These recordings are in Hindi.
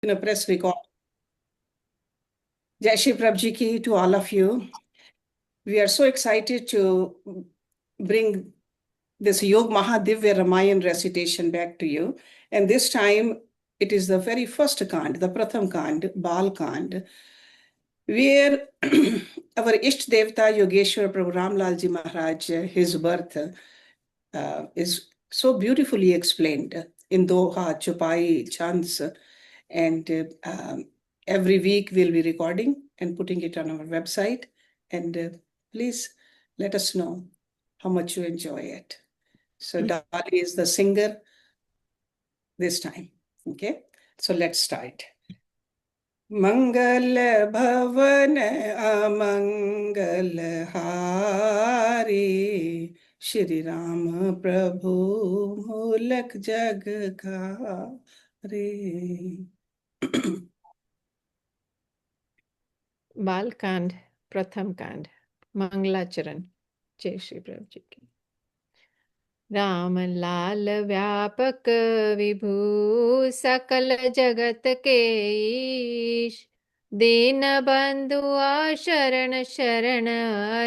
Press record. Jai Shri Prabhu ki to all of you. We are so excited to bring this Yog Mahadivya Ramayan recitation back to you. And this time it is the very first Kand, the Pratham Kand, Bal Kand, where our Isht Devta Yogeshwar Prabhu Ramlal Ji Maharaj, his birth is so beautifully explained in Doha, Chupai, Chands, and every week we'll be recording and putting it on our website. And please let us know how much you enjoy it. So Dolly is the singer this time. Okay, so let's start. मंगल भवन अमंगल हारी, श्री राम प्रभु मूलक जग खारे। बालकांड प्रथम कांड मंगलाचरण। जय श्री प्रभु जी की। राम लाल व्यापक विभू सकल जगत के ईश, दीन बंधु शरण शरण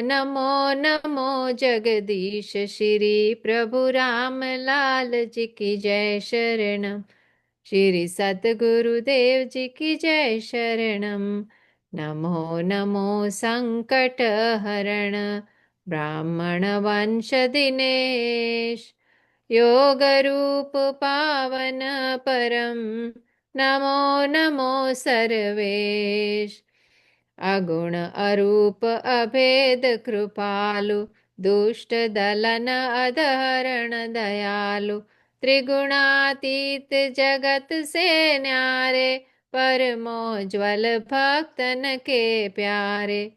नमो नमो जगदीश। श्री प्रभु राम लाल जी की जय शरणम, श्री सद्गुरुदेव जी की जय शरणम। नमो नमो संकट हरण ब्राह्मण वंश दिनेश, योग रूप पावन परम नमो नमो सर्वेश। अगुण अरूप अभेद कृपालु, दुष्ट दलन अधहरण दयालु। त्रिगुणातीत जगत से न्यारे, परमोज्वल भक्तन के प्यारे।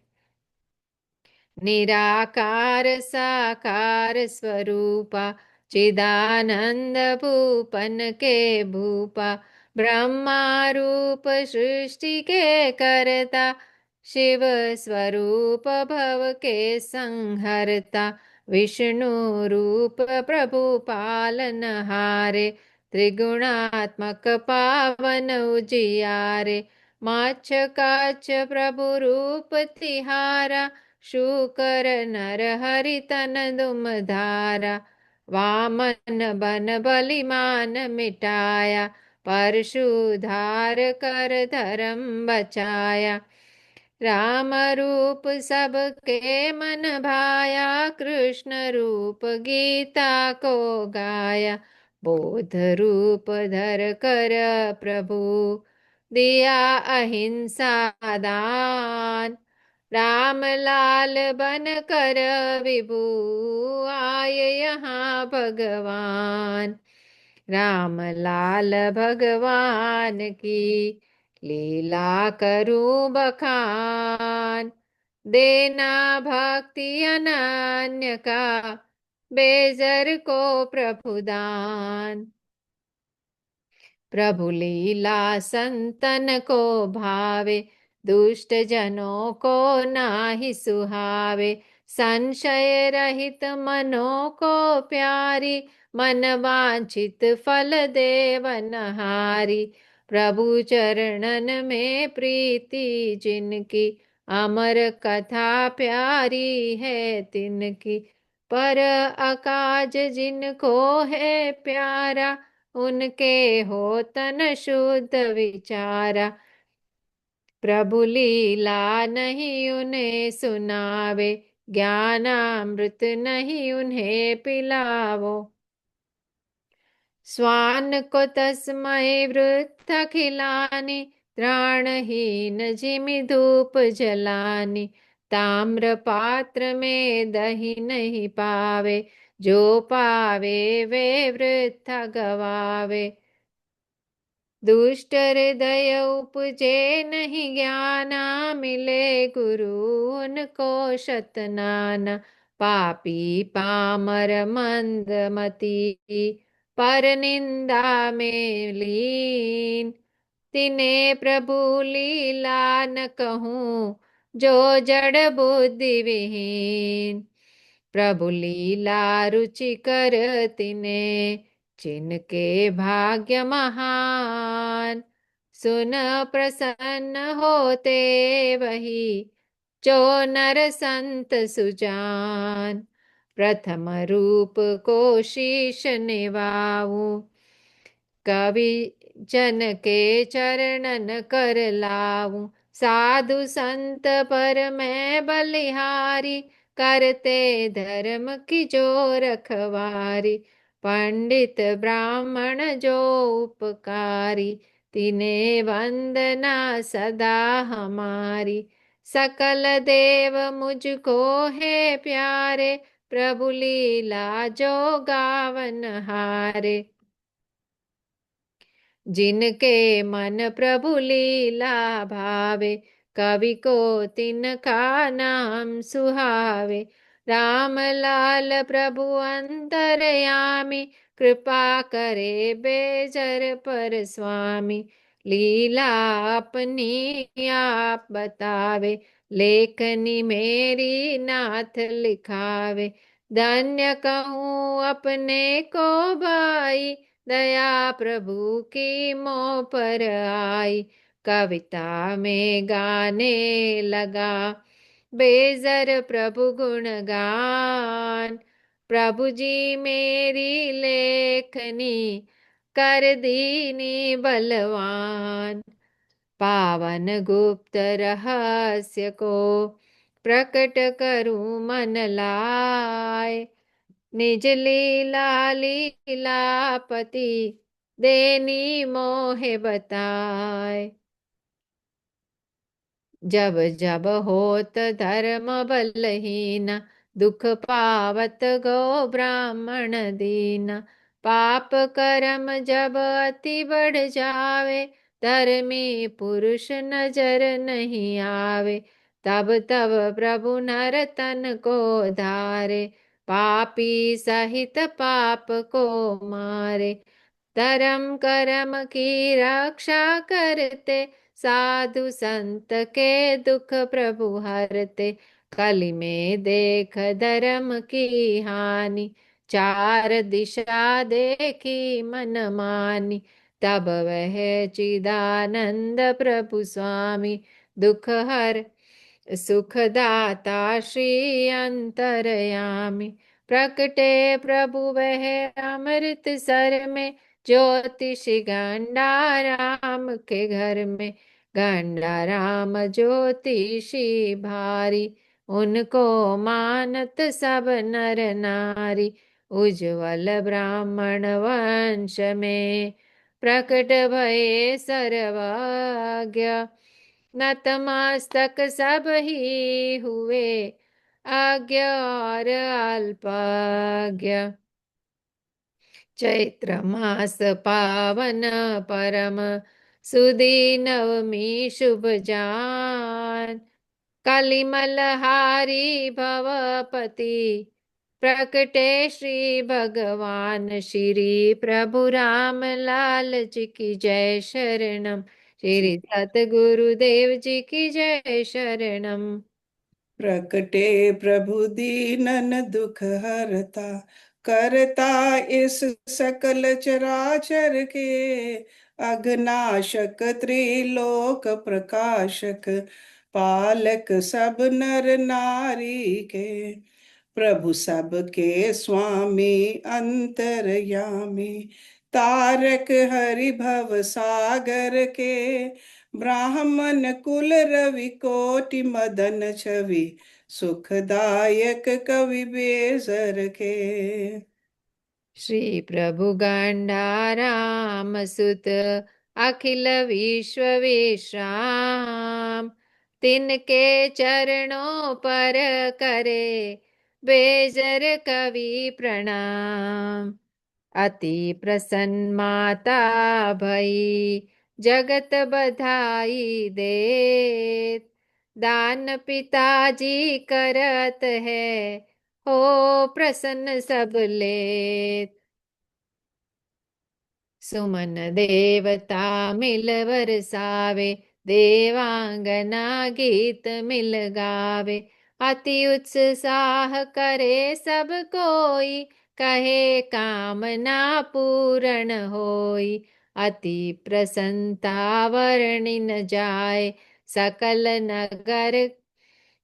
निराकार साकार स्वरूपा, चिदानंद भूपन के भूपा। ब्रह्मा रूप सृष्टि के करता, शिव स्वरूप भव के संहरता। विष्णु रूप प्रभु पालनहारे, त्रिगुणात्मक पावन उजियारे। माछ काच प्रभु रूप तिहारा, शूकर नर हरि तन दुम धारा। वामन बन बलिमान मिटाया, परशुधार कर धर्म बचाया। राम रूप सबके मन भाया, कृष्ण रूप गीता को गाया। बोध रूप धर कर प्रभु, दिया अहिंसा दान। राम लाल बन कर विभू, आए यहाँ भगवान। राम लाल भगवान की लीला करूं बखान। देना भक्ति अनन्य का, बेजर को प्रभु दान। प्रभु लीला संतन को भावे, दुष्ट जनों को नाही सुहावे। संशय रहित मनों को प्यारी, मन वांछित फल देवनहारी। प्रभु चरणन में प्रीति जिनकी, अमर कथा प्यारी है तिनकी। पर अकाज जिनको है प्यारा, उनके हो तन शुद्ध विचारा। प्रभु लीला नहीं उन्हें सुनावे, ज्ञानामृत नहीं उन्हें पिलावो। स्वान को तस्मै वृत्त खिलानी, त्राणहीन जिमि धूप जलानी। ताम्र पात्र में दही नहीं पावे, जो पावे वे वृथा गवावे। दुष्ट हृदय उपजे नहीं ज्ञाना, मिले गुरु उनको शतनाना। पापी पामर मंदमती, पर निंदा में लीन। तिन्हें प्रभु लीला न कहूँ, जो जड़ बुद्धि विहीन। प्रभु लीला रुचि कर तिन्हें, जिनके भाग्य महान। सुन प्रसन्न होते वही, जो नर संत सुजान। प्रथम रूप को शीश निभाऊं, कवि जन के चरणन कर लाऊं। साधु संत पर मैं बलिहारी, करते धर्म की जो रखवारी। पंडित ब्राह्मण जो उपकारी, तिन्हें वंदना सदा हमारी। सकल देव मुझको है प्यारे, प्रभु लीला जो गावन हारे। जिनके मन प्रभु लीला भावे, कवि को तिनका नाम सुहावे। राम लाल प्रभु अंतरयामी, कृपा करे बेजर पर स्वामी। लीला अपनी आप बतावे, लेखनी मेरी नाथ लिखावे। धन्य कहूँ अपने को भाई, दया प्रभु की मोह पर आई। कविता में गाने लगा, बेजर प्रभु गुणगान। प्रभु जी मेरी लेखनी, कर दीनी बलवान। पावन गुप्त रहस्य को, प्रकट करूं मन लाए। निज लीला लीलापति, देनी मोहे बताए। जब जब होत धर्म बलहीना, दुख पावत गो ब्राह्मण दीना। पाप कर्म जब अति बढ़ जावे, धर्मी पुरुष नजर नहीं आवे। तब तब प्रभु नर तन को धारे, पापी सहित पाप को मारे। धर्म कर्म की रक्षा करते, साधु संत के दुख प्रभु हरते। कलि में देख धर्म की हानि, चार दिशा देखी मन मानी। तब वह चिदानंद प्रभु स्वामी, दुख हर सुखदाता श्री अंतरयामी। प्रकटे प्रभु वह अमृत सर में, ज्योतिषी गंडा राम के घर में। गंडा राम ज्योतिषी भारी, उनको मानत सब नर नारी। उज्ज्वल ब्राह्मण वंश में, प्रकट भये सर्वज्ञ। नतमस्तक सब ही हुए, अज्ञ और अल्पज्ञ। चैत्र मास पावन परम, सुदी नवमी शुभ जान। कलिमल हारी भवपति, प्रकटे श्री भगवान। श्री प्रभु राम लाल जी की जय शरणम, श्री सतगुरुदेव जी की जय शरणम। प्रकटे प्रभु दीनन दुख हरता, करता इस सकल चराचर के। अघनाशक त्रिलोक प्रकाशक, पालक सब नर नारी के। प्रभु सबके स्वामी अंतरयामी, तारक हरि भव सागर के। ब्राह्मण कुल रवि कोटि मदन छवि, सुखदायक कवि बेसर के। श्री प्रभु गंडाराम सुत, अखिल विश्व विश्राम। तिनके चरणों पर करे, बेजर कवि प्रणाम। अति प्रसन्न माता भई, जगत बधाई देत। दान पिताजी करत है, हो प्रसन्न सब लेत। सुमन देवता मिल बरसावे, देवांगना गीत मिल गावे। अति उत्साह करे सब कोई, कहे कामना पूर्ण होई। अति प्रसन्नता वर्णि न जाए, सकल नगर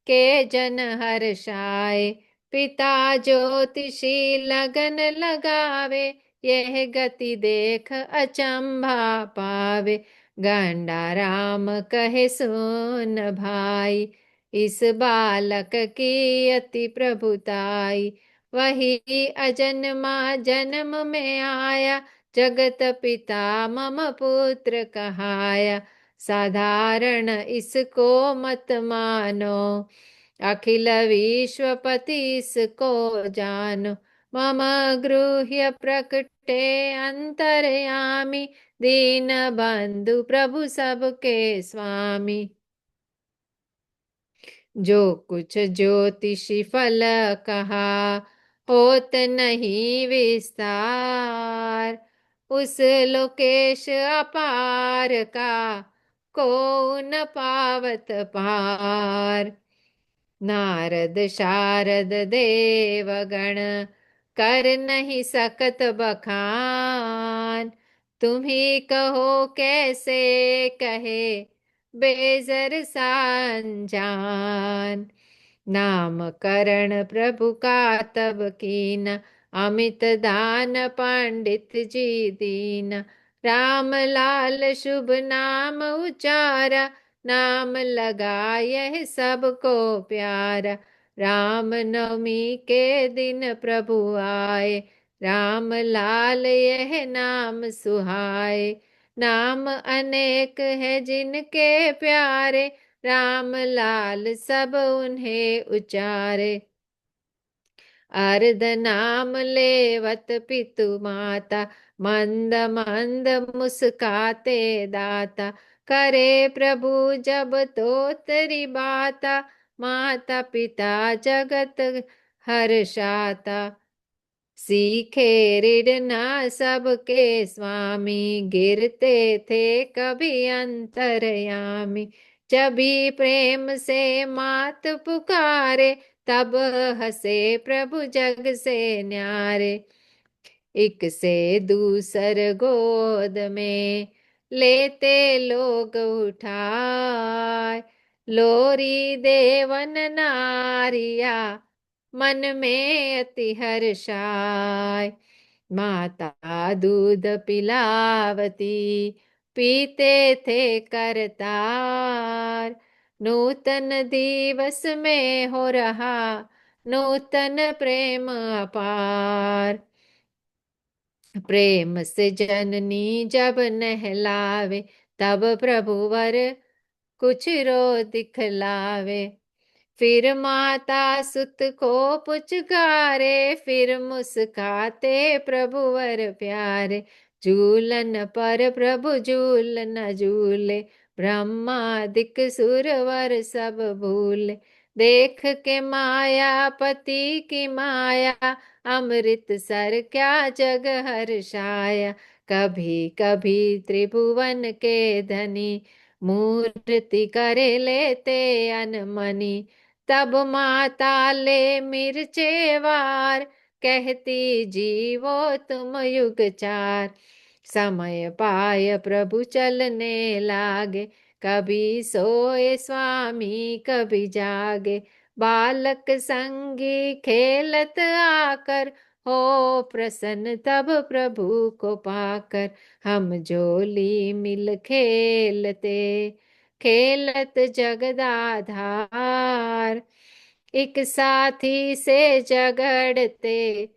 के जन हर्षाए। पिता ज्योतिषी लगन लगावे, यह गति देख अचंभा पावे। गंडा राम कहे सुन भाई, इस बालक की अति प्रभुताई। वही अजन्मा जन्म में आया, जगत पिता मम पुत्र कहाया। साधारण इसको मत मानो, अखिल विश्वपति इसको जानो। मम गृह्य प्रकटे अंतर्यामी, दीन बंधु प्रभु सबके स्वामी। जो कुछ ज्योतिषी फल कहा, होत नहीं विस्तार। उस लोकेश अपार का, को न पावत पार। नारद शारद देवगण, कर नहीं सकत बखान। तुम्ही कहो कैसे कहे, बेजर सांजान। नामकरण प्रभु का तब कीना, अमित दान पंडित जी दीना। राम लाल शुभ नाम उचारा, नाम लगा यह सबको प्यारा। राम नवमी के दिन प्रभु आए, राम लाल यह नाम सुहाए। नाम अनेक है जिनके प्यारे, राम लाल सब उन्हें उचारे। अर्ध नाम लेवत पितु माता, मंद मंद मुस्काते दाता। करे प्रभु जब तो तेरी बाता, माता पिता जगत हर्षाता। सीखे ऋणना सबके स्वामी, गिरते थे कभी अंतर्यामी। जब भी प्रेम से मात पुकारे, तब हंसे प्रभु जग से न्यारे। एक से दूसर गोद में, लेते लोग उठाए। लोरी देवन नारिया, मन में अति हर्षाय। माता दूध पिलावती, पीते थे करतार। नूतन दिवस में हो रहा, नूतन प्रेम अपार। प्रेम से जननी जब नहलावे, तब प्रभुवर कुछ रो दिखलावे। फिर माता सुत को पुचकारे, फिर मुस्काते प्रभुवर प्यारे। झूलन पर प्रभु झूल न झूले, ब्रह्मादिक सुरवर सब भूले। देख के माया पति की माया, अमृत सर क्या जग हर्षाया। कभी कभी त्रिभुवन के धनी, मूर्ति करे लेते अनमनी। तब माता ले मिर्चे वार, कहती जीवो तुम युग चार। समय पाय प्रभु चलने लागे, कभी सोए स्वामी कभी जागे। बालक संगी खेलत आकर, हो प्रसन्न तब प्रभु को पाकर। हम जोली मिल खेलते, खेलत जगदाधार। एक साथी से झगड़ते,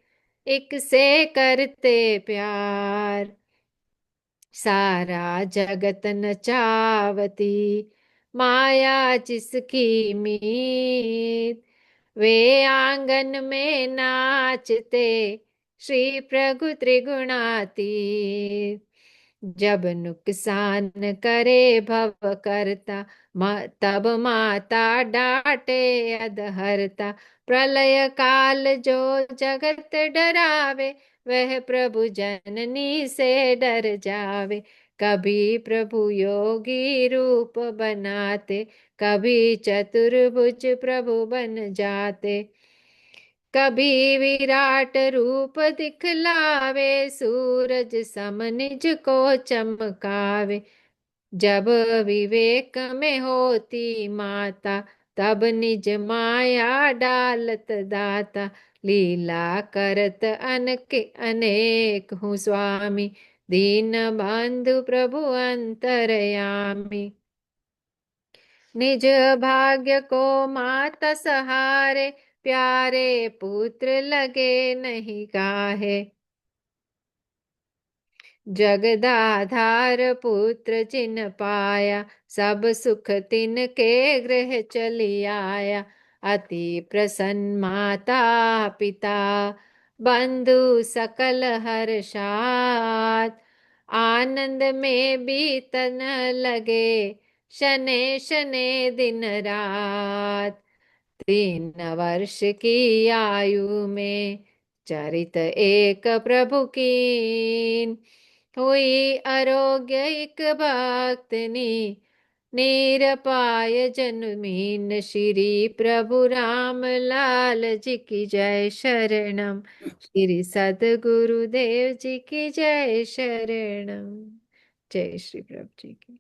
एक से करते प्यार। सारा जगत नचावती, माया जिसकी मीत। वे आंगन में नाचते, श्री प्रभु त्रिगुणातीत। जब नुकसान करे भव करता, तब माता डांटे अधहरता। प्रलय काल जो जगत डरावे, वह प्रभु जननी से डर जावे। कभी प्रभु योगी रूप बनाते, कभी चतुर्भुज प्रभु बन जाते। कभी विराट रूप दिखलावे, सूरज सम निज को चमकावे। जब विवेक में होती माता, तब निज माया डालत दाता। लीला करत अनके अनेक हूँ स्वामी, दीन बंधु प्रभु अंतरयामी। निज भाग्य को माता सहारे, प्यारे पुत्र लगे नहीं काहे। जगदाधार पुत्र जिन पाया, सब सुख तिन के गृह चली आया। अति प्रसन्न माता पिता, बंधु सकल हर्षात। आनंद में बीतन लगे, शने शने दिन रात। 3 वर्ष की आयु में, चरित एक प्रभु कीन। हुई आरोग्य एक भक्तनी, निरपाय जन्मीन। श्री प्रभु राम लाल जी की जय शरणम। श्री सद्गुरुदेव जी की जय शरणम। जय श्री प्रभु जी की।